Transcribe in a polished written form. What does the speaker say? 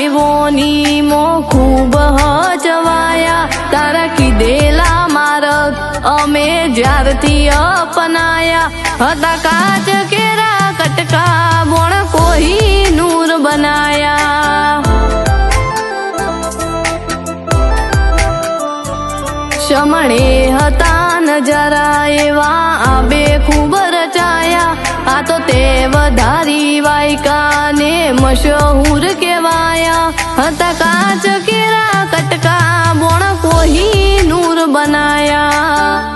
દેવોની મો ખૂબ હચવાયા તારા કીધેલા માર્ગ અમે જ્યારથી અપનાયા હતા કાચ કેરા કટકા બોણ કોઈ નૂર બનાયા શમણે હતા નજારા એવા આબે ખૂબ રચાયા આ તો તે વધારી વાયકા ને મશહૂર કહેવાયા હતા કાચ કેરા કટકા બોણ કોઈ નૂર બનાયા।